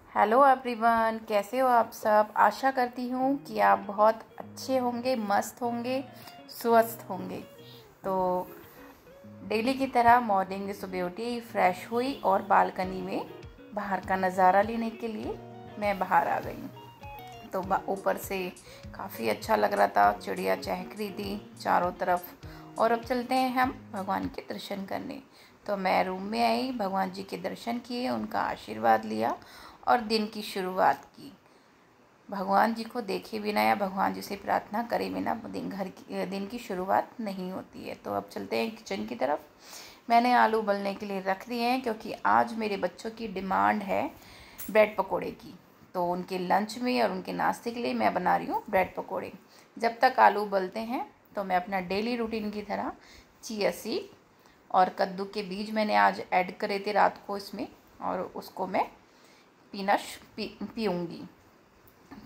Hello everyone, कैसे हो आप सब। आशा करती हूँ कि आप बहुत अच्छे होंगे, मस्त होंगे, स्वस्थ होंगे। तो डेली की तरह मॉर्निंग में सुबह उठी, फ्रेश हुई और बालकनी में बाहर का नज़ारा लेने के लिए मैं बाहर आ गई। तो ऊपर से काफ़ी अच्छा लग रहा था, चिड़िया चहक रही थी चारों तरफ। और अब चलते हैं हम भगवान के दर्शन करने। तो मैं रूम में आई, भगवान जी के दर्शन किए, उनका आशीर्वाद लिया और दिन की शुरुआत की। भगवान जी को देखे बिना या भगवान जी से प्रार्थना करे बिना दिन की शुरुआत नहीं होती है। तो अब चलते हैं किचन की तरफ। मैंने आलू उबलने के लिए रख दिए हैं क्योंकि आज मेरे बच्चों की डिमांड है ब्रेड पकोड़े की। तो उनके लंच में और उनके नाश्ते के लिए मैं बना रही हूँ ब्रेड पकोड़े। जब तक आलू उबलते हैं तो मैं अपना डेली रूटीन की तरह चिया सीड और कद्दू के बीज मैंने आज ऐड करे थे रात को इसमें, और उसको मैं पीऊँगी।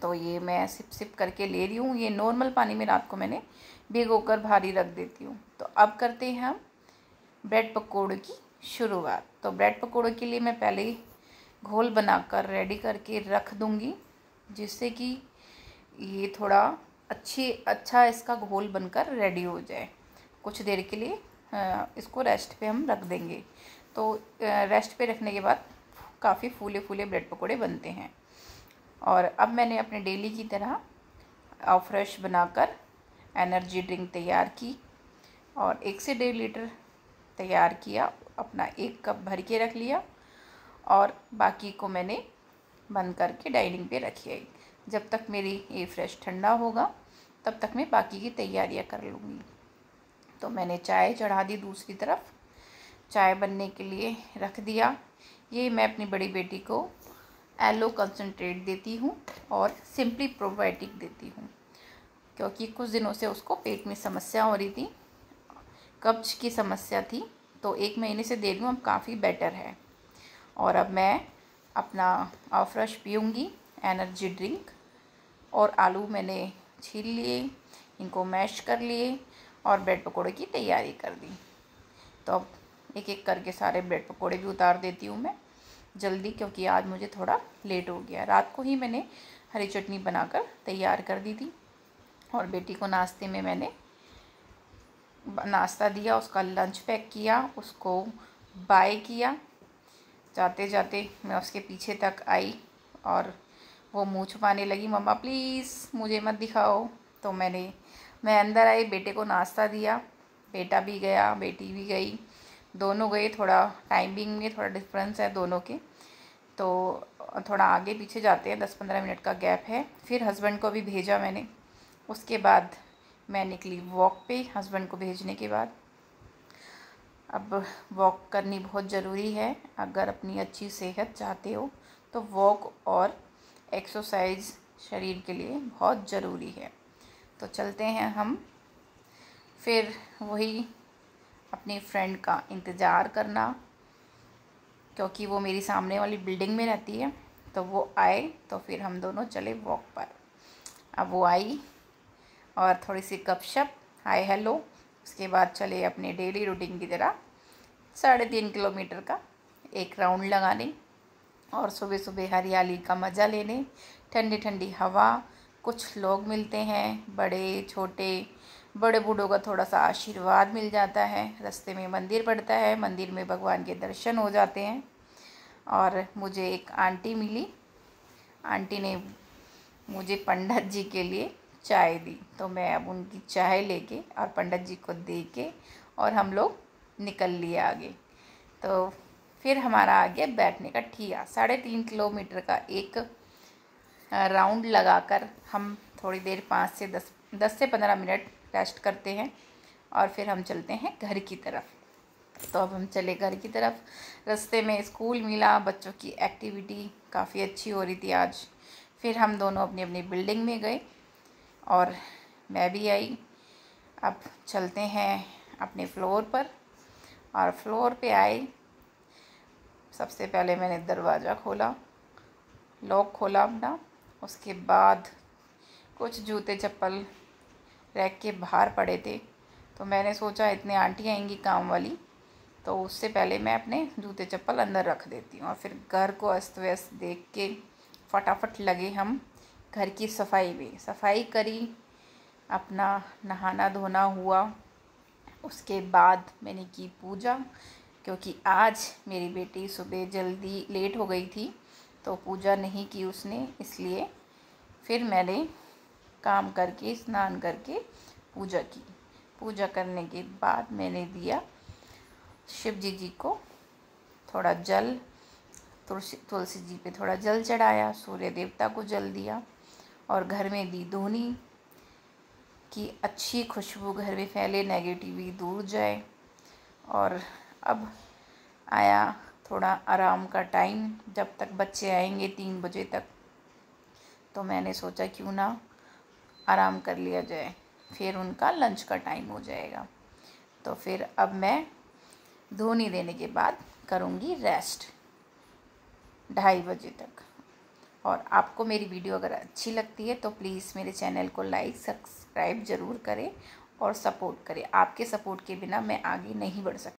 तो ये मैं सिप सिप करके ले रही हूँ। ये नॉर्मल पानी में रात को मैंने भिगोकर भारी रख देती हूँ। तो अब करते हैं हम ब्रेड पकोड़े की शुरुआत। तो ब्रेड पकोड़े के लिए मैं पहले ही घोल बनाकर रेडी करके रख दूँगी, जिससे कि ये थोड़ा अच्छा इसका घोल बनकर रेडी हो जाए। कुछ देर के लिए इसको रेस्ट पे हम रख देंगे। तो रेस्ट पे रखने के बाद काफ़ी फूले फूले ब्रेड पकोड़े बनते हैं। और अब मैंने अपने डेली की तरह फ्रेश बनाकर एनर्जी ड्रिंक तैयार की और 1 से 1.5 लीटर तैयार किया। अपना 1 कप भर के रख लिया और बाकी को मैंने बंद करके डाइनिंग पे रखी है। जब तक मेरी ये फ्रेश ठंडा होगा तब तक मैं बाकी की तैयारियां कर लूँगी। तो मैंने चाय चढ़ा दी दूसरी तरफ, चाय बनने के लिए रख दिया। ये मैं अपनी बड़ी बेटी को एलो कंसनट्रेट देती हूँ और सिंपली प्रोबायोटिक देती हूँ, क्योंकि कुछ दिनों से उसको पेट में समस्या हो रही थी, कब्ज की समस्या थी। तो 1 महीने से दे रही हूँ, अब काफ़ी बेटर है। और अब मैं अपना फ्रेश पीऊँगी एनर्जी ड्रिंक। और आलू मैंने छील लिए, इनको मैश कर लिए और ब्रेड पकोड़े की तैयारी कर दी। तो अब एक एक करके सारे ब्रेड पकोड़े भी उतार देती हूँ मैं जल्दी, क्योंकि आज मुझे थोड़ा लेट हो गया। रात को ही मैंने हरी चटनी बनाकर तैयार कर दी थी और बेटी को नाश्ते में मैंने नाश्ता दिया, उसका लंच पैक किया, उसको बाय किया। जाते जाते मैं उसके पीछे तक आई और वो मुँह छुपाने लगी, मम्मा प्लीज़ मुझे मत दिखाओ। तो मैं अंदर आई, बेटे को नाश्ता दिया, बेटा भी गया, बेटी भी गई, दोनों गए। थोड़ा टाइमिंग में थोड़ा डिफरेंस है दोनों के, तो थोड़ा आगे पीछे जाते हैं, 10-15 मिनट का गैप है। फिर हस्बैंड को भी भेजा मैंने। उसके बाद मैं निकली वॉक पे हस्बैंड को भेजने के बाद। अब वॉक करनी बहुत ज़रूरी है। अगर अपनी अच्छी सेहत चाहते हो तो वॉक और एक्सरसाइज शरीर के लिए बहुत ज़रूरी है। तो चलते हैं हम। फिर वही अपनी फ्रेंड का इंतज़ार करना, क्योंकि वो मेरी सामने वाली बिल्डिंग में रहती है। तो वो आए तो फिर हम दोनों चले वॉक पर। अब वो आई और थोड़ी सी गपशप, हाय हेलो। उसके बाद चले अपने डेली रूटीन की तरह 3.5 किलोमीटर का एक राउंड लगाने और सुबह सुबह हरियाली का मज़ा लेने, ठंडी ठंडी हवा, कुछ लोग मिलते हैं, बड़े छोटे, बड़े बूढ़ों का थोड़ा सा आशीर्वाद मिल जाता है। रास्ते में मंदिर पड़ता है, मंदिर में भगवान के दर्शन हो जाते हैं। और मुझे एक आंटी मिली, आंटी ने मुझे पंडित जी के लिए चाय दी। तो मैं अब उनकी चाय लेके और पंडित जी को दे के और हम लोग निकल लिए आगे। तो फिर हमारा आ गया बैठने का ठिया। 3.5 किलोमीटर का एक राउंड लगाकर हम थोड़ी देर 10 से 15 मिनट रेस्ट करते हैं और फिर हम चलते हैं घर की तरफ। तो अब हम चले घर की तरफ। रास्ते में स्कूल मिला, बच्चों की एक्टिविटी काफ़ी अच्छी हो रही थी आज। फिर हम दोनों अपनी अपनी बिल्डिंग में गए और मैं भी आई। अब चलते हैं अपने फ्लोर पर। और फ्लोर पे आए, सबसे पहले मैंने दरवाज़ा खोला, लॉक खोला अपना। उसके बाद कुछ जूते चप्पल रैक के बाहर पड़े थे, तो मैंने सोचा इतने आंटी आएंगी काम वाली, तो उससे पहले मैं अपने जूते चप्पल अंदर रख देती हूँ। और फिर घर को अस्त व्यस्त देख के फटाफट लगे हम घर की सफाई में। सफाई करी, अपना नहाना धोना हुआ, उसके बाद मैंने की पूजा, क्योंकि आज मेरी बेटी सुबह जल्दी लेट हो गई थी तो पूजा नहीं की उसने, इसलिए फिर मैंने काम करके स्नान करके पूजा की। पूजा करने के बाद मैंने दिया शिव जी को थोड़ा जल, तुलसी जी पे थोड़ा जल चढ़ाया, सूर्य देवता को जल दिया और घर में दी धूनी कि अच्छी खुशबू घर में फैले, नेगेटिविटी दूर जाए। और अब आया थोड़ा आराम का टाइम, जब तक बच्चे आएंगे 3 बजे तक, तो मैंने सोचा क्यों ना आराम कर लिया जाए, फिर उनका लंच का टाइम हो जाएगा। तो फिर अब मैं धोनी देने के बाद करूँगी रेस्ट 2:30 बजे तक। और आपको मेरी वीडियो अगर अच्छी लगती है तो प्लीज़ मेरे चैनल को लाइक सब्सक्राइब ज़रूर करें और सपोर्ट करें। आपके सपोर्ट के बिना मैं आगे नहीं बढ़ सकती।